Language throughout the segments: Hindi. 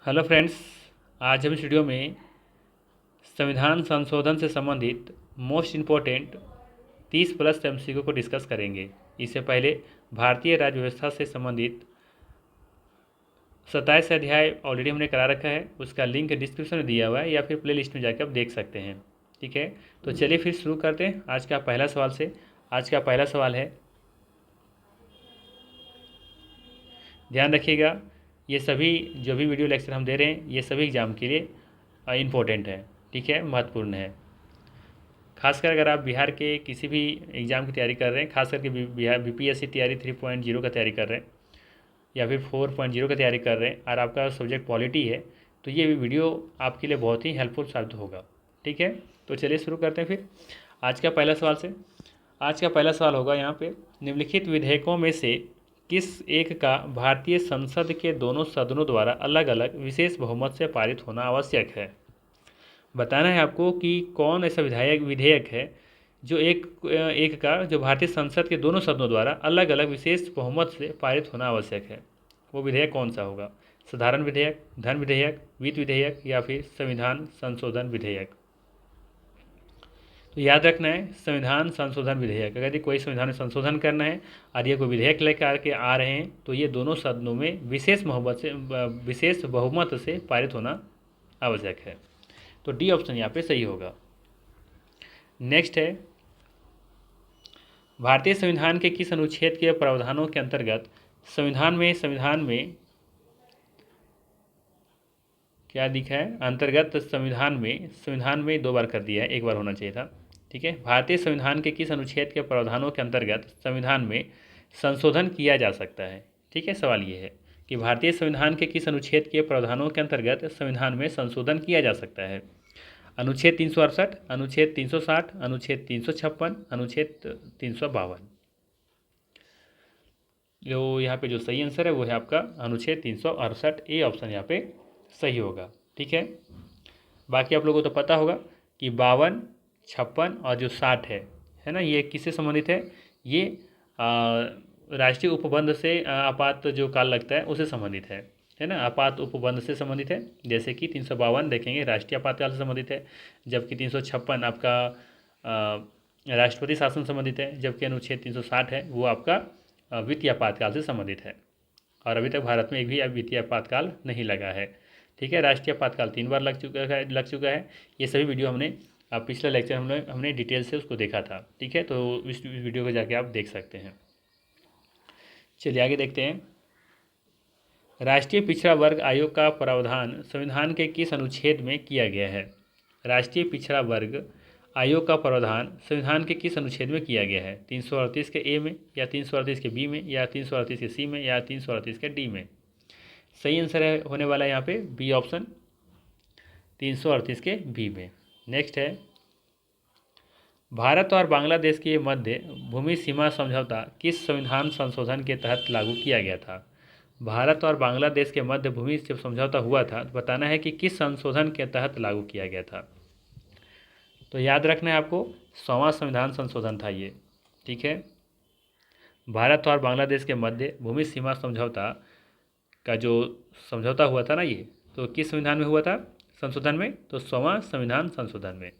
Hello friends. आज हम इस वीडियो में संविधान संशोधन से संबंधित मोस्ट इम्पोर्टेंट 30+ MCQ को डिस्कस करेंगे। इससे पहले भारतीय राज्य व्यवस्था से संबंधित 27 अध्याय ऑलरेडी हमने करा रखा है, उसका लिंक डिस्क्रिप्शन में दिया हुआ है या फिर प्ले लिस्ट में जाकर आप देख सकते हैं। ठीक है, तो चलिए फिर शुरू करते हैं आज का पहला सवाल से। आज का पहला सवाल है, ध्यान रखिएगा, ये सभी जो भी वीडियो लेक्चर हम दे रहे हैं ये सभी एग्ज़ाम के लिए इम्पोर्टेंट है। ठीक है, महत्वपूर्ण है। खासकर अगर आप बिहार के किसी भी एग्ज़ाम की तैयारी कर रहे हैं, खास करके बिहार BPSC तैयारी 3.0 का तैयारी कर रहे हैं या फिर 4.0 का तैयारी कर रहे हैं और आपका सब्जेक्ट पॉलिटी है, तो ये वीडियो आपके लिए बहुत ही हेल्पफुल साबित होगा। ठीक है, तो चलिए शुरू करते हैं फिर आज का पहला सवाल से। आज का पहला सवाल होगा यहाँ पे, निम्नलिखित विधेयकों में से किस एक का भारतीय संसद के दोनों सदनों द्वारा अलग अलग विशेष बहुमत से पारित होना आवश्यक है। बताना है आपको कि कौन ऐसा विधेयक है जो एक का जो भारतीय संसद के दोनों सदनों द्वारा अलग अलग विशेष बहुमत से पारित होना आवश्यक है। वो विधेयक कौन सा होगा? साधारण विधेयक, धन विधेयक, वित्त विधेयक या फिर संविधान संशोधन विधेयक। तो याद रखना है, संविधान संशोधन विधेयक। अगर ये कोई संविधान में संशोधन करना है और ये कोई विधेयक लेकर के आ रहे हैं तो ये दोनों सदनों में विशेष बहुमत से पारित होना आवश्यक है। तो डी ऑप्शन यहाँ पे सही होगा। नेक्स्ट है, भारतीय संविधान के किस अनुच्छेद के प्रावधानों के अंतर्गत संविधान में क्या दिखा है? अंतर्गत संविधान में 2 बार कर दिया है, 1 बार होना चाहिए था। ठीक है, भारतीय संविधान के किस अनुच्छेद के प्रावधानों के अंतर्गत संविधान में संशोधन किया जा सकता है। ठीक है, सवाल ये है कि भारतीय संविधान के किस अनुच्छेद के प्रावधानों के अंतर्गत संविधान में संशोधन किया जा सकता है। अनुच्छेद 368, अनुच्छेद 360, अनुच्छेद 356, अनुच्छेद 352। जो यहाँ पे जो सही आंसर है वो है आपका अनुच्छेद 368, ए ऑप्शन यहाँ पे सही होगा। ठीक है, बाकी आप लोगों को तो पता होगा कि 52, 56 और जो 60 है ना, ये किससे संबंधित है? ये राष्ट्रीय उपबंध से आपात जो काल लगता है उससे संबंधित है ना, आपात उपबंध से संबंधित है। जैसे कि 352 देखेंगे राष्ट्रीय आपातकाल से संबंधित है, जबकि 356 आपका राष्ट्रपति शासन संबंधित है, जबकि अनुच्छेद 360 है वो आपका वित्तीय आपातकाल से संबंधित है। और अभी तक भारत में एक भी वित्तीय आपातकाल नहीं लगा है। ठीक है, राष्ट्रीय आपातकाल 3 बार लग चुका है। ये सभी वीडियो हमने पिछला लेक्चर हमने डिटेल से उसको देखा था। ठीक है, तो इस वीडियो को जाके आप देख सकते हैं। चलिए आगे देखते हैं, राष्ट्रीय पिछड़ा वर्ग आयोग का प्रावधान संविधान के किस अनुच्छेद में किया गया है? राष्ट्रीय पिछड़ा वर्ग आयोग का प्रावधान संविधान के किस अनुच्छेद में किया गया है? 338 के ए में या 338 के बी में या 338 के सी में या 338 के डी में? सही आंसर है होने वाला है यहाँ पे बी ऑप्शन, 338 के बी में। नेक्स्ट है, भारत और बांग्लादेश के मध्य भूमि सीमा समझौता किस संविधान संशोधन के तहत लागू किया गया था? भारत और बांग्लादेश के मध्य भूमि जब समझौता हुआ था तो बताना है कि किस संशोधन के तहत लागू किया गया था। तो याद रखना है आपको, 100वां संविधान संशोधन था ये। ठीक है, भारत और बांग्लादेश के मध्य भूमि सीमा समझौता का जो समझौता हुआ था ना, ये तो किस संविधान में हुआ था संशोधन में? तो 100वां संविधान संशोधन में।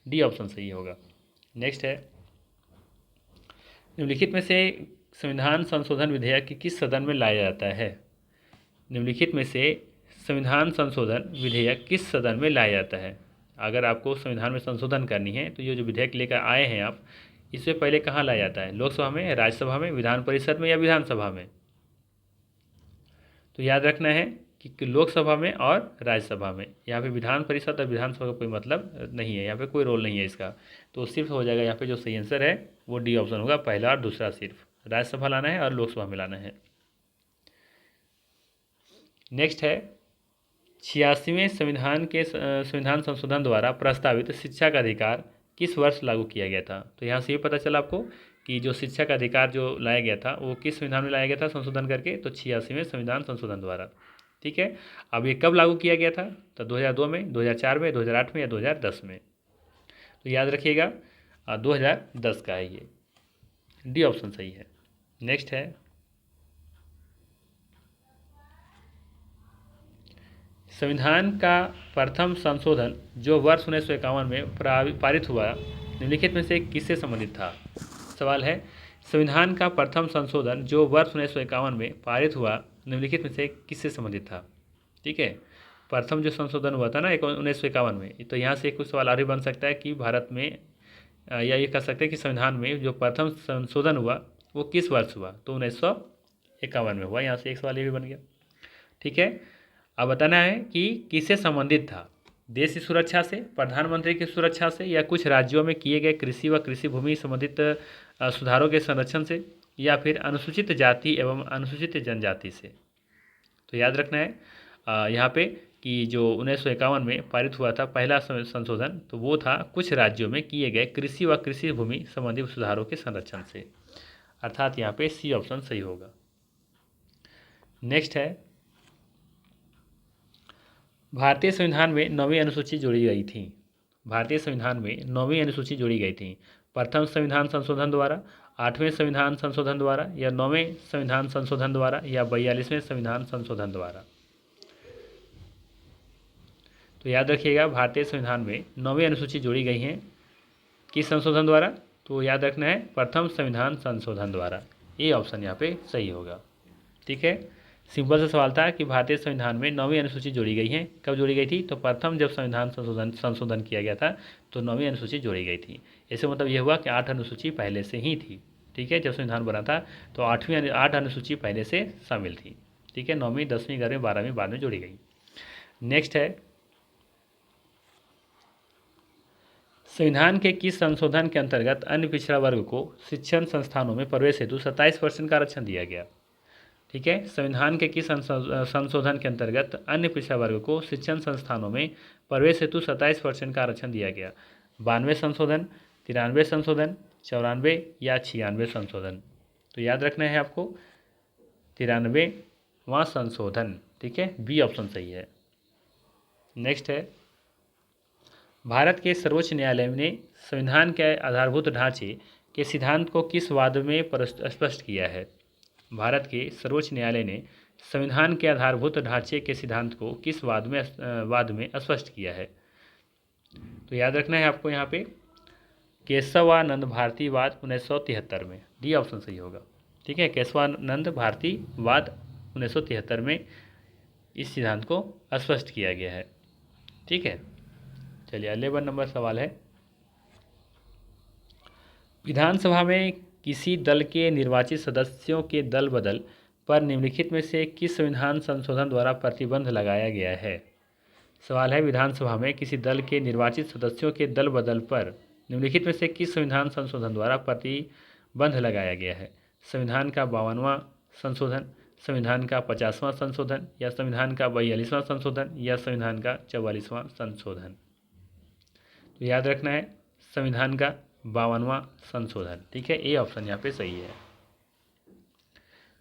डी ऑप्शन सही होगा। नेक्स्ट है, निम्नलिखित में से संविधान संशोधन विधेयक किस सदन में लाया जाता है? निम्नलिखित में से संविधान संशोधन विधेयक किस सदन में लाया जाता है? अगर आपको संविधान में संशोधन करनी है तो ये जो विधेयक लेकर आए हैं आप, इससे पहले कहाँ लाया जाता है? लोकसभा में, राज्यसभा में, विधान परिषद में या विधानसभा में? तो याद रखना है कि लोकसभा में और राज्यसभा में। यहाँ पे विधान परिषद और विधानसभा का कोई मतलब नहीं है, यहाँ पे कोई रोल नहीं है इसका। तो सिर्फ हो जाएगा यहाँ पे जो सही आंसर है वो डी ऑप्शन होगा, पहला और दूसरा सिर्फ राज्यसभा लाना है और लोकसभा में लाना है। नेक्स्ट है, 86वें संविधान संशोधन द्वारा प्रस्तावित शिक्षा का अधिकार किस वर्ष लागू किया गया था? तो यहाँ से ये पता चला आपको कि जो शिक्षा का अधिकार जो लाया गया था वो किस संविधान में लाया गया था संशोधन करके? तो 86वें संविधान संशोधन द्वारा। ठीक है, अब ये कब लागू किया गया था? तो 2002 में, 2004 में, 2008 में या 2010 में? तो याद रखिएगा 2010 का है ये, डी ऑप्शन सही है। नेक्स्ट है, संविधान का प्रथम संशोधन जो वर्ष 1951 में पारित हुआ, निम्नलिखित में से किससे संबंधित था? सवाल है, संविधान का प्रथम संशोधन जो वर्ष 1951 में पारित हुआ, निम्नलिखित में से किससे संबंधित था? ठीक है, प्रथम जो संशोधन हुआ था ना 1951 में, तो यहाँ से कुछ सवाल और भी बन सकता है कि भारत में, या ये कह सकते हैं कि संविधान में जो प्रथम संशोधन हुआ वो किस वर्ष हुआ, तो 1951 में हुआ। यहाँ से एक सवाल ये भी बन गया। ठीक है, अब बताना है कि किससे संबंधित था, देश की सुरक्षा से, प्रधानमंत्री की सुरक्षा से, या कुछ राज्यों में किए गए कृषि व कृषि भूमि संबंधित सुधारों के संरक्षण से, या फिर अनुसूचित जाति एवं अनुसूचित जनजाति से। तो याद रखना है यहाँ पे कि जो 1951 में पारित हुआ था पहला संशोधन, तो वो था कुछ राज्यों में किए गए कृषि व कृषि भूमि संबंधी सुधारों के संरक्षण से, अर्थात यहाँ पे सी ऑप्शन सही होगा। नेक्स्ट है, भारतीय संविधान में 9वीं अनुसूची जोड़ी गई थी। भारतीय संविधान में 9वीं अनुसूची जोड़ी गई थी प्रथम संविधान संशोधन द्वारा, 8वें संविधान संशोधन द्वारा, या 9वें संविधान संशोधन द्वारा, या 42वें संविधान संशोधन द्वारा। तो याद रखिएगा, भारतीय संविधान में 9वीं अनुसूची जोड़ी गई है किस संशोधन द्वारा, तो याद रखना है प्रथम संविधान संशोधन द्वारा। ये ऑप्शन यहाँ पे सही होगा। ठीक है, सिंपल सा सवाल था कि भारतीय संविधान में 9वीं अनुसूची जोड़ी गई है, कब जोड़ी गई थी, तो प्रथम जब संविधान संशोधन किया गया था तो 9वीं अनुसूची जोड़ी गई थी। इससे मतलब ये हुआ कि 8 अनुसूची पहले से ही थी। ठीक है, जब संविधान बना था तो 8 अनुसूची पहले से शामिल थी। ठीक है, 9वीं 10वीं 11वीं 12वीं बाद में जोड़ी गई। नेक्स्ट है, संविधान के किस संशोधन के अंतर्गत अन्य पिछड़ा वर्ग को शिक्षण संस्थानों में प्रवेश हेतु 27% का आरक्षण दिया गया? ठीक है, संविधान के किस संशोधन के अंतर्गत अन्य पिछड़ा वर्ग को शिक्षण संस्थानों में प्रवेश हेतु 27% का आरक्षण दिया गया? 92वें संशोधन, 93वें संशोधन, 94 या 96वें संशोधन? तो याद रखना है आपको 93वां संशोधन। ठीक है, बी ऑप्शन सही है। नेक्स्ट है, भारत के सर्वोच्च न्यायालय ने संविधान के आधारभूत ढांचे के सिद्धांत को किस वाद में स्पष्ट किया है? भारत के सर्वोच्च न्यायालय ने संविधान के आधारभूत ढांचे के सिद्धांत को किस वाद में स्पष्ट किया है? तो याद रखना है आपको यहाँ पे केशवानंद भारती वाद 1973 में, डी ऑप्शन सही होगा। ठीक है, केशवानंद भारती वाद 1973 में इस सिद्धांत को स्पष्ट किया गया है। ठीक है, चलिए 11 नंबर सवाल है, विधानसभा में किसी दल के निर्वाचित सदस्यों के दल बदल पर निम्नलिखित में से किस संविधान संशोधन द्वारा प्रतिबंध लगाया गया है? सवाल है, विधानसभा में किसी दल के निर्वाचित सदस्यों के दल बदल पर निम्नलिखित में से किस संविधान संशोधन द्वारा प्रतिबंध लगाया गया है? संविधान का 52वां संशोधन, संविधान का 50वां संशोधन, या संविधान का 42वां संशोधन, या संविधान का 44वां संशोधन? तो याद रखना है संविधान का 52वां संशोधन। ठीक है, ए ऑप्शन यहाँ पे सही है।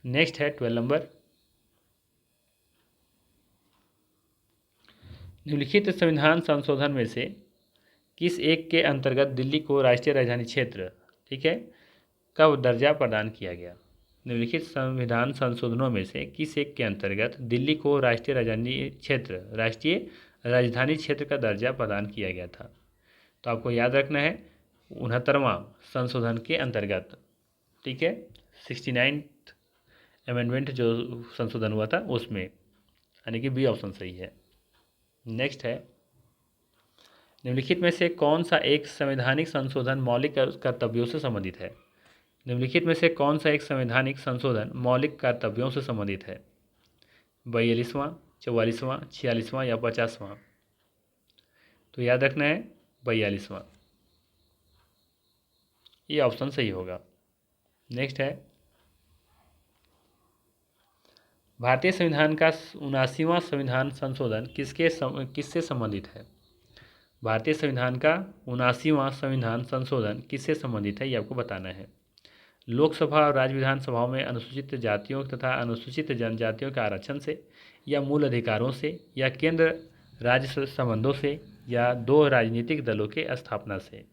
नेक्स्ट है 12 नंबर, निम्नलिखित संविधान संशोधन में से किस एक के अंतर्गत दिल्ली को राष्ट्रीय राजधानी क्षेत्र, ठीक है, कब दर्जा प्रदान किया गया? निम्नलिखित संविधान संशोधनों में से किस एक के अंतर्गत दिल्ली को राष्ट्रीय राजधानी क्षेत्र का दर्जा प्रदान किया गया था? तो आपको याद रखना है 69वां संशोधन के अंतर्गत। ठीक है, 69th अमेंडमेंट जो संशोधन हुआ था उसमें, यानी कि बी ऑप्शन सही है। नेक्स्ट है, निम्नलिखित में से कौन सा एक संवैधानिक संशोधन मौलिक कर्तव्यों से संबंधित है? निम्नलिखित में से कौन सा एक संवैधानिक संशोधन मौलिक कर्तव्यों से संबंधित है? 42वां, 44वां, 46वां या 50वां? तो याद रखना है 42वां, ये ऑप्शन सही होगा। नेक्स्ट है, भारतीय संविधान का 79वां संविधान संशोधन किससे संबंधित है? भारतीय संविधान का 79वां संविधान संशोधन किससे संबंधित है, ये आपको बताना है। लोकसभा और राज्य विधानसभाओं में अनुसूचित जातियों तथा अनुसूचित जनजातियों के आरक्षण से, या मूल अधिकारों से, या केंद्र राज्य संबंधों से, या दो राजनीतिक दलों के स्थापना से?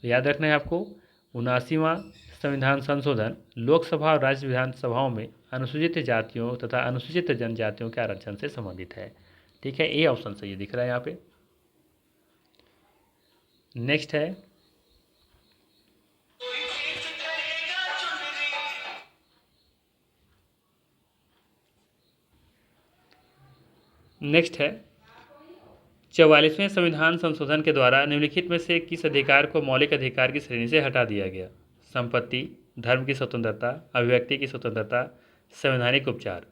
तो याद रखना है आपको 79वां संविधान संशोधन लोकसभा और राज्य विधानसभाओं में अनुसूचित जातियों तथा अनुसूचित जनजातियों के आरक्षण से संबंधित है। ठीक है, ए ऑप्शन सही दिख रहा है यहाँ पे। नेक्स्ट है नेक्स्ट है 44वें संविधान संशोधन के द्वारा निम्नलिखित में से किस अधिकार को मौलिक अधिकार की श्रेणी से हटा दिया गया? संपत्ति, धर्म की स्वतंत्रता, अभिव्यक्ति की स्वतंत्रता, संवैधानिक उपचार।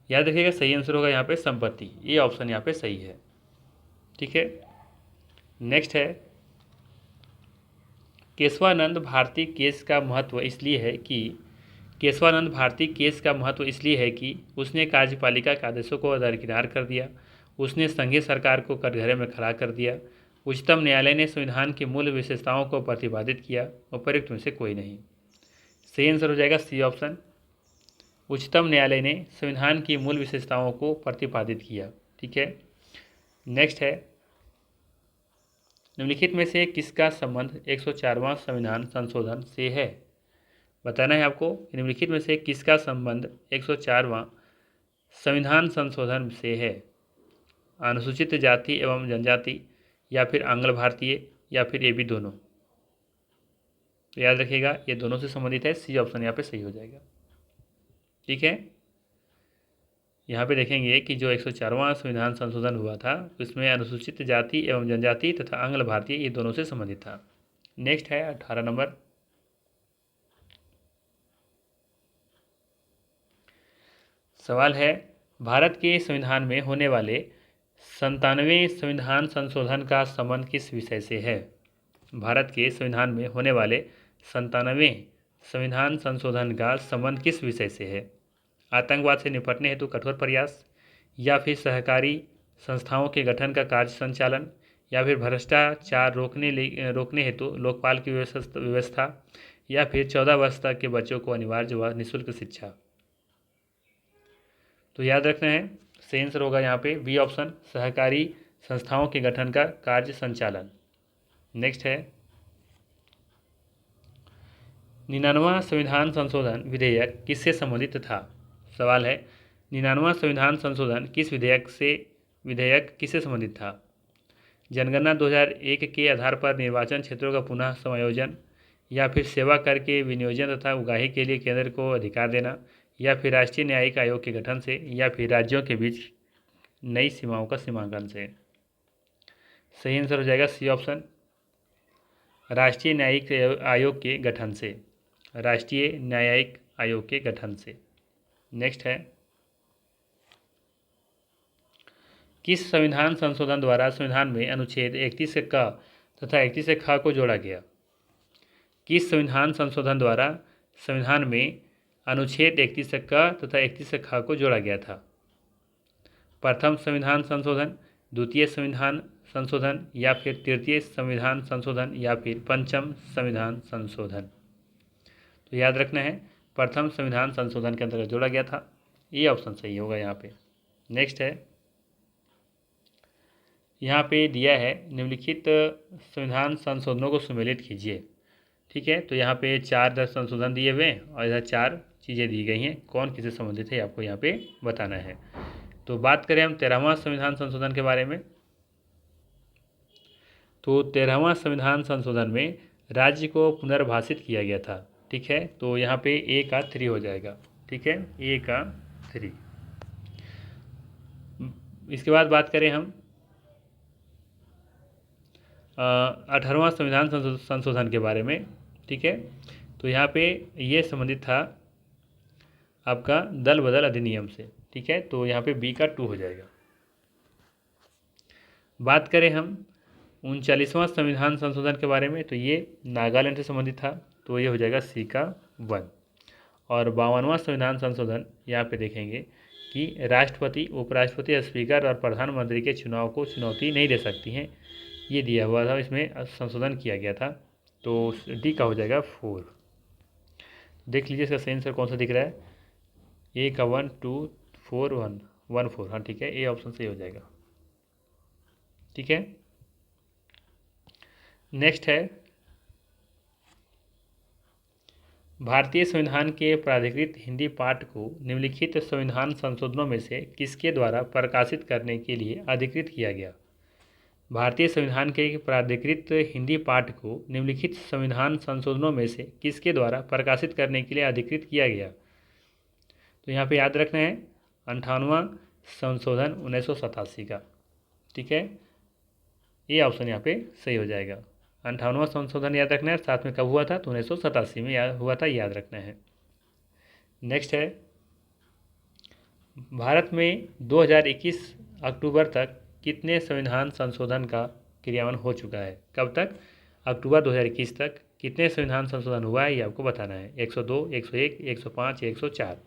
याद रखिएगा सही आंसर होगा यहाँ पे संपत्ति, ये ऑप्शन यहाँ पे सही है। ठीक है, नेक्स्ट है केशवानंद भारती केस का महत्व इसलिए है कि उसने कार्यपालिका के आदेशों को दरकिनार कर दिया, उसने संघीय सरकार को कटघरे में खड़ा कर दिया, उच्चतम न्यायालय ने संविधान की मूल विशेषताओं को प्रतिपादित किया, उपरोक्त में से कोई नहीं। सही आंसर हो जाएगा सी ऑप्शन, उच्चतम न्यायालय ने संविधान की मूल विशेषताओं को प्रतिपादित किया। ठीक है, नेक्स्ट है निम्नलिखित में से किसका संबंध 104वां संविधान संशोधन से है? बताना है आपको निम्नलिखित में से किसका संबंध 104वां संविधान संशोधन से है? अनुसूचित जाति एवं जनजाति, या फिर आंग्ल भारतीय, या फिर ये भी दोनों। तो याद रखिएगा ये दोनों से संबंधित है, सी ऑप्शन यहाँ पे सही हो जाएगा। ठीक है, यहाँ पे देखेंगे कि जो 104वां संविधान संशोधन हुआ था उसमें अनुसूचित जाति एवं जनजाति तथा आंग्ल भारतीय ये दोनों से संबंधित था। नेक्स्ट है 18 नंबर, सवाल है भारत के संविधान में होने वाले 97वें संविधान संशोधन का संबंध किस विषय से है? भारत के संविधान में होने वाले 97वें संविधान संशोधन का संबंध किस विषय से है? आतंकवाद से निपटने हेतु कठोर प्रयास, या फिर सहकारी संस्थाओं के गठन का कार्य संचालन, या फिर भ्रष्टाचार रोकने हेतु लोकपाल की व्यवस्था, या फिर 14 वर्ष तक के बच्चों को अनिवार्य व निःशुल्क शिक्षा। तो याद रखना है सही आंसर होगा यहाँ पे बी ऑप्शन, सहकारी संस्थाओं के गठन का कार्य संचालन। नेक्स्ट है 99वां संविधान संशोधन विधेयक किससे संबंधित था? सवाल है 99वां संविधान संशोधन विधेयक किससे संबंधित था? जनगणना 2001 के आधार पर निर्वाचन क्षेत्रों का पुनः समायोजन, या फिर सेवा कर के विनियोजन तथा उगाही के लिए केंद्र को अधिकार देना, या फिर राष्ट्रीय न्यायिक आयोग के गठन से, या फिर राज्यों के बीच नई सीमाओं का सीमांकन से। सही आंसर हो जाएगा सी ऑप्शन, राष्ट्रीय न्यायिक आयोग के गठन से, राष्ट्रीय न्यायिक आयोग के गठन से। नेक्स्ट है किस संविधान संशोधन द्वारा संविधान में अनुच्छेद 31 क तथा 31 ख को जोड़ा गया? किस संविधान संशोधन द्वारा संविधान में अनुच्छेद 31 क तथा 31 ख को जोड़ा गया था? प्रथम संविधान संशोधन, द्वितीय संविधान संशोधन, या फिर तृतीय संविधान संशोधन, या फिर पंचम संविधान संशोधन। तो याद रखना है प्रथम संविधान संशोधन के अंतर्गत जोड़ा गया था, ये ऑप्शन सही होगा यहाँ पे। नेक्स्ट है यहाँ पे दिया है निम्नलिखित संविधान संशोधनों को सम्मिलित कीजिए। ठीक है, तो यहाँ पे 4 संशोधन दिए हुए हैं और इधर 4 चीज़ें दी गई हैं, कौन किससे संबंधित है आपको यहाँ पे बताना है। तो बात करें हम 13वां संविधान संशोधन के बारे में, तो 13वां संविधान संशोधन में राज्य को पुनर्भाषित किया गया था। ठीक है, तो यहाँ पे ए का 3 हो जाएगा। ठीक है, ए का 3। इसके बाद बात करें हम 18वां संविधान संशोधन के बारे में। ठीक है, तो यहाँ पे ये संबंधित था आपका दल बदल अधिनियम से। ठीक है, तो यहाँ पे बी का 2 हो जाएगा। बात करें हम 39वां संविधान संशोधन के बारे में, तो ये नागालैंड से संबंधित था, तो ये हो जाएगा सी का 1। और 52वां संविधान संशोधन यहाँ पे देखेंगे कि राष्ट्रपति, उपराष्ट्रपति, स्पीकर और प्रधानमंत्री के चुनाव को चुनौती नहीं दे सकती हैं, ये दिया हुआ था, इसमें संशोधन किया गया था, तो डी का हो जाएगा 4। देख लीजिए इसका सही आंसर कौन सा दिख रहा है, ए का 1 2 4 1 1 4। हाँ ठीक है, ए ऑप्शन सही हो जाएगा। ठीक है, नेक्स्ट है भारतीय संविधान के प्राधिकृत हिंदी पाठ को निम्नलिखित संविधान संशोधनों में से किसके द्वारा प्रकाशित करने के लिए अधिकृत किया गया? भारतीय संविधान के प्राधिकृत हिंदी पाठ को निम्नलिखित संविधान संशोधनों में से किसके द्वारा प्रकाशित करने के लिए अधिकृत किया गया? तो यहाँ पे याद रखना है 58वां संशोधन 1987 का। ठीक है, ये ऑप्शन यहाँ पे सही हो जाएगा। 58वां संशोधन याद रखना है, साथ में कब हुआ था? तो 1987 में हुआ था, याद रखना है। नेक्स्ट है, भारत में 2021 अक्टूबर तक कितने संविधान संशोधन का क्रियान्वयन हो चुका है? कब तक? अक्टूबर 2021 तक कितने संविधान संशोधन हुआ है ये आपको बताना है। 102, 101, 105, 104।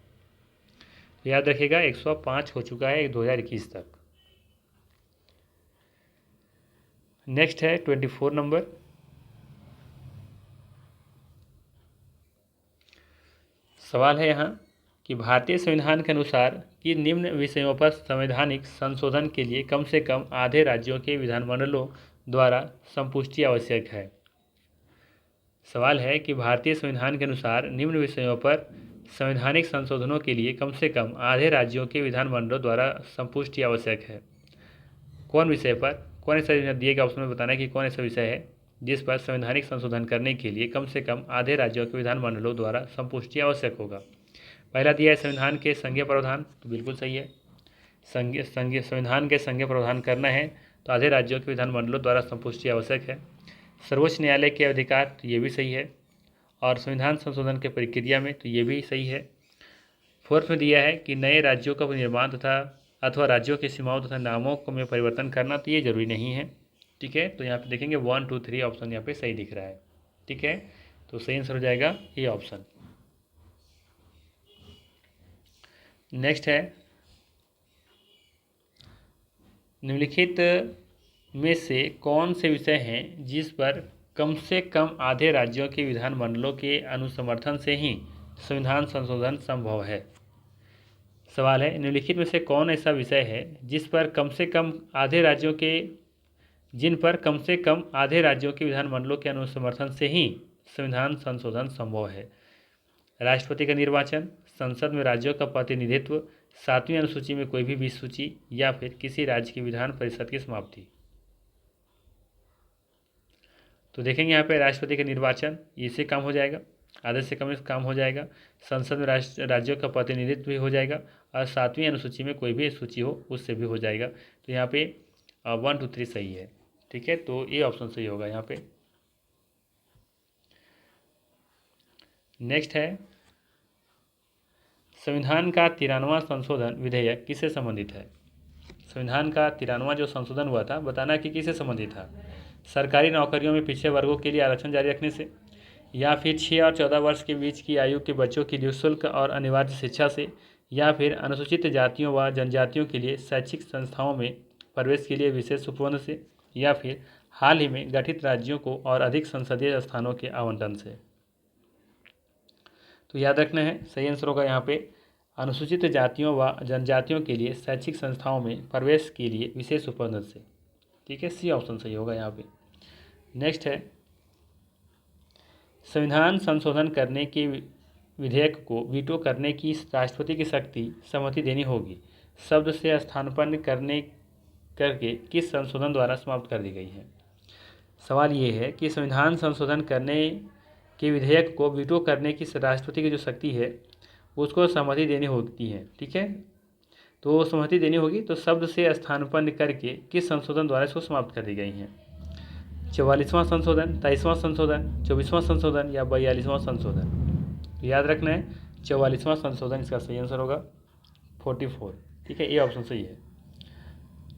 याद रखिएगा 105 हो चुका है 2021 तक। नेक्स्ट है 24 नंबर। सवाल है यहाँ कि भारतीय संविधान के अनुसार कि निम्न विषयों पर संवैधानिक संशोधन के लिए कम से कम आधे राज्यों के विधानमंडलों द्वारा संपुष्टि आवश्यक है। सवाल है कि भारतीय संविधान के अनुसार निम्न विषयों पर संवैधानिक संशोधनों के लिए कम से कम आधे राज्यों के विधानमंडलों द्वारा संपुष्टि आवश्यक है। कौन विषय पर, कौन ऐसा दिए गए ऑप्शन में बताना है कि कौन ऐसा विषय है जिस पर संवैधानिक संशोधन करने के लिए कम से कम आधे राज्यों के विधानमंडलों द्वारा संपुष्टि आवश्यक होगा। पहला दिया है संविधान के संघीय प्रावधान, तो बिल्कुल सही है। संविधान के संघीय प्रावधान करना है तो आधे राज्यों के विधानमंडलों द्वारा संपुष्टि आवश्यक है। सर्वोच्च न्यायालय के अधिकार, तो ये भी सही है। और संविधान संशोधन के प्रक्रिया में, तो ये भी सही है। फोर्थ में दिया है कि नए राज्यों का निर्माण तथा अथवा राज्यों की सीमाओं तथा नामों को में परिवर्तन करना, तो ये जरूरी नहीं है। ठीक है, तो यहाँ पे देखेंगे 1, 2, 3 ऑप्शन यहाँ पे सही दिख रहा है। ठीक है, तो सही आंसर हो जाएगा ये ऑप्शन। नेक्स्ट है, निम्नलिखित में से कौन से विषय हैं जिस पर कम से कम आधे राज्यों के विधानमंडलों के अनुसमर्थन से ही संविधान संशोधन संभव है? सवाल है, निम्नलिखित में से कौन ऐसा विषय है जिन पर कम से कम आधे राज्यों के विधानमंडलों के अनुसमर्थन से ही संविधान संशोधन संभव है? राष्ट्रपति का निर्वाचन, संसद में राज्यों का प्रतिनिधित्व, 7वीं अनुसूची में कोई भी 20 सूची, या फिर किसी राज्य की विधान परिषद की समाप्ति। तो देखेंगे यहाँ पे राष्ट्रपति का निर्वाचन, इससे काम हो जाएगा, आधे से कम काम हो जाएगा। संसद में राज्यों का प्रतिनिधित्व भी हो जाएगा, और 7वीं अनुसूची में कोई भी सूची हो उससे भी हो जाएगा। तो यहाँ पे 1, 2, 3 सही है। ठीक है, तो ये ऑप्शन सही होगा यहाँ पे। नेक्स्ट है, संविधान का 93वां संशोधन विधेयक किससे संबंधित है? संविधान का 93वां जो संशोधन हुआ था, बताना कि किससे संबंधित था? सरकारी नौकरियों में पिछड़े वर्गों के लिए आरक्षण जारी रखने से, या फिर 6 और 14 वर्ष के बीच की आयु के बच्चों की निःशुल्क और अनिवार्य शिक्षा से, या फिर अनुसूचित जातियों व जनजातियों के लिए शैक्षिक संस्थाओं में प्रवेश के लिए विशेष उपबंध से, या फिर हाल ही में गठित राज्यों को और अधिक संसदीय स्थानों के आवंटन से। तो याद रखना है, सही आंसर होगा यहाँ पे अनुसूचित जातियों व जनजातियों के लिए शैक्षिक संस्थाओं में प्रवेश के लिए विशेष उपबंध से। ठीक है, सी ऑप्शन सही होगा यहाँ पे। नेक्स्ट है, संविधान संशोधन करने के विधेयक को वीटो करने की राष्ट्रपति की शक्ति सहमति देनी होगी शब्द से स्थानापन्न करके किस संशोधन द्वारा समाप्त कर दी गई है? सवाल ये है कि संविधान संशोधन करने के विधेयक को वीटो करने की राष्ट्रपति की जो शक्ति है उसको सहमति देनी होती है। ठीक है, तो सहमति देनी होगी, तो शब्द से स्थानापन्न करके किस संशोधन द्वारा इसको समाप्त कर दी गई हैं? 44वां संशोधन, 23वां संशोधन, 24वां संशोधन, या 42वां संशोधन? याद रखना है 44वां संशोधन इसका सही आंसर होगा, 44। ठीक है, ये ऑप्शन सही है।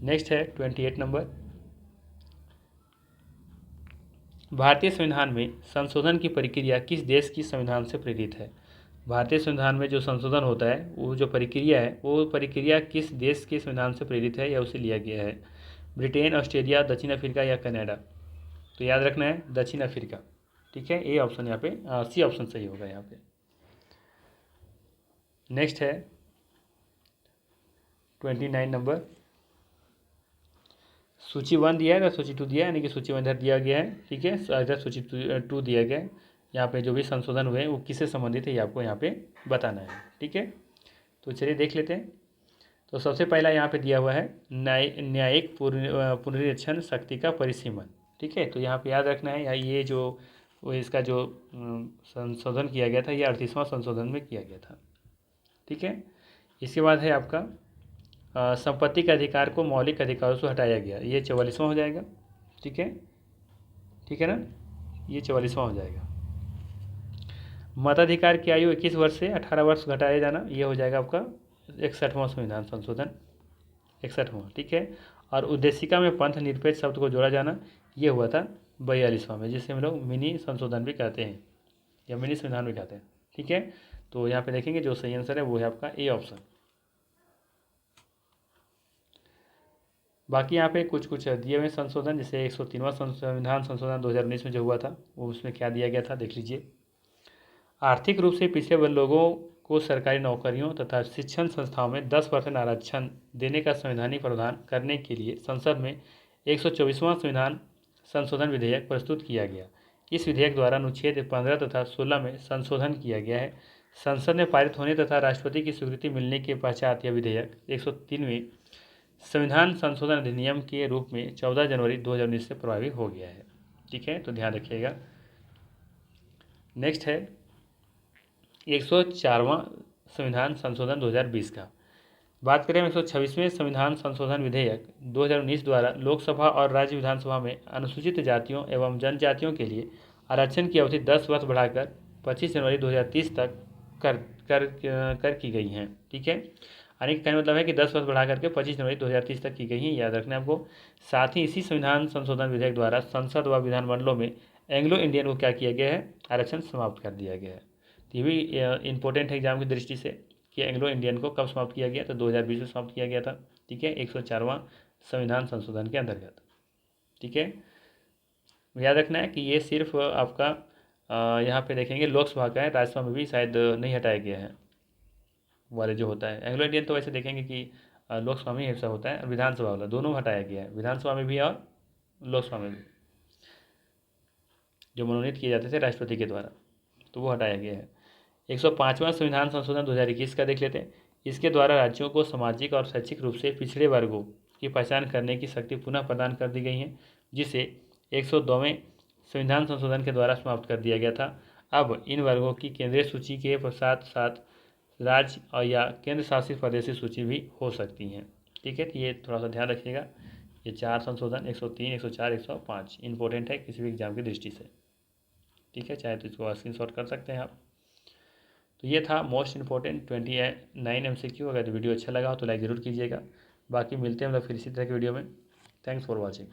नेक्स्ट है 28 नंबर। भारतीय संविधान में संशोधन की प्रक्रिया किस देश की संविधान से प्रेरित है? भारतीय संविधान में जो संशोधन होता है वो जो प्रक्रिया है वो प्रक्रिया किस देश के संविधान से प्रेरित है या उसे लिया गया है? ब्रिटेन, ऑस्ट्रेलिया, दक्षिण अफ्रीका या कनाडा? तो याद रखना है दक्षिण अफ्रीका। ठीक है, ए ऑप्शन यहाँ पे सी ऑप्शन सही होगा यहाँ पे। नेक्स्ट है 29 नंबर। सूची 1 दिया है, सूची 2 दिया है, यानी कि सूची 1 इधर दिया गया है। ठीक है, इधर सूची 2 दिया गया है, यहाँ पे जो भी संशोधन हुए वो किससे संबंधित है ये आपको यहाँ पे बताना है। ठीक है, तो चलिए देख लेते हैं। तो सबसे पहला यहाँ पे दिया हुआ है न्यायिक पुनरीक्षण शक्ति का परिसीमन। ठीक है, तो यहाँ पे याद रखना है ये जो वो इसका जो संशोधन किया गया था ये 38वां संशोधन में किया गया था। ठीक है, इसके बाद है आपका संपत्ति के अधिकार को मौलिक अधिकारों से हटाया गया, ये 44वां हो जाएगा। ठीक है, ठीक है ना, ये 44वां हो जाएगा। मताधिकार की आयु 21 वर्ष से 18 वर्ष घटाया जाना, ये हो जाएगा आपका 61वां संविधान संशोधन, 61वां। ठीक है, और उद्देशिका में पंथ निरपेक्ष शब्द को जोड़ा जाना, ये हुआ था 42वां में, जिसे हम लोग मिनी संशोधन भी कहते हैं या मिनी संविधान भी कहते हैं। ठीक है, तो यहाँ पे देखेंगे जो सही आंसर है वो है आपका ए ऑप्शन। बाकी यहाँ पे कुछ कुछ दिए हुए संशोधन, जैसे 103वां संविधान संशोधन 2019 में जो हुआ था वो उसमें क्या दिया गया था देख लीजिए। आर्थिक रूप से पिछड़े वर्ग लोगों को सरकारी नौकरियों तथा शिक्षण संस्थाओं में 10% आरक्षण देने का संवैधानिक प्रावधान करने के लिए संसद में 124वां संविधान संशोधन विधेयक प्रस्तुत किया गया। इस विधेयक द्वारा अनुच्छेद 15 तथा 16 में संशोधन किया गया है। संसद में पारित होने तथा राष्ट्रपति की स्वीकृति मिलने के पश्चात यह विधेयक 103वें संविधान संशोधन अधिनियम के रूप में 14 जनवरी 2019 से प्रभावी हो गया है। ठीक है, तो ध्यान रखिएगा। नेक्स्ट है 104वां संविधान संशोधन 2020 का। बात करें 126वें संविधान संशोधन विधेयक 2019 द्वारा लोकसभा और राज्य विधानसभा में अनुसूचित जातियों एवं जनजातियों के लिए आरक्षण की अवधि 10 वर्ष बढ़ाकर 25 जनवरी 2030 तक कर की गई हैं। ठीक है, आने का कहने मतलब है कि 10 वर्ष बढ़ा करके 25 जनवरी 2030 तक की गई है, याद रखना है आपको। साथ ही इसी संविधान संशोधन विधेयक द्वारा संसद व विधानमंडलों में एंग्लो इंडियन को क्या किया गया है, आरक्षण समाप्त कर दिया गया है। तो ये भी इंपॉर्टेंट है एग्जाम की दृष्टि से कि एंग्लो इंडियन को कब समाप्त किया गया, तो 2020 में समाप्त किया गया था। ठीक है, 104वां संविधान संशोधन के अंतर्गत। ठीक है, याद रखना है कि ये सिर्फ आपका यहाँ पे देखेंगे लोकसभा का है, राज्यसभा में भी शायद नहीं हटाया गया है वाले जो होता है। एंग्लो इंडियन तो वैसे देखेंगे कि लोकसभा में ऐसा होता है, और विधानसभा वाला दोनों हटाया गया है, विधानसभा में भी और लोकसभा में भी, जो मनोनीत किए जाते थे राष्ट्रपति के द्वारा, तो वो हटाया गया है। 105वां संविधान संशोधन 2021 का देख लेते हैं। इसके द्वारा राज्यों को सामाजिक और शैक्षिक रूप से पिछड़े वर्गों की पहचान करने की शक्ति पुनः प्रदान कर दी गई है, जिसे 102वें संविधान संशोधन के द्वारा समाप्त कर दिया गया था। अब इन वर्गों की केंद्रीय सूची के साथ साथ राज्य और या केंद्र शासित प्रदेश की सूची भी हो सकती हैं। ठीक है, तो ये थोड़ा सा ध्यान रखिएगा। ये 4 संशोधन 103, 104, 105 इंपॉर्टेंट है किसी भी एग्जाम की दृष्टि से। ठीक है, चाहे तो इसको स्क्रीनशॉट कर सकते हैं आप। तो ये था मोस्ट इंपॉर्टेंट 29 MCQ। अगर वीडियो अच्छा लगा हो तो लाइक ज़रूर कीजिएगा। बाकी मिलते हैं हम लोग फिर इसी तरह की वीडियो में। Thanks for watching.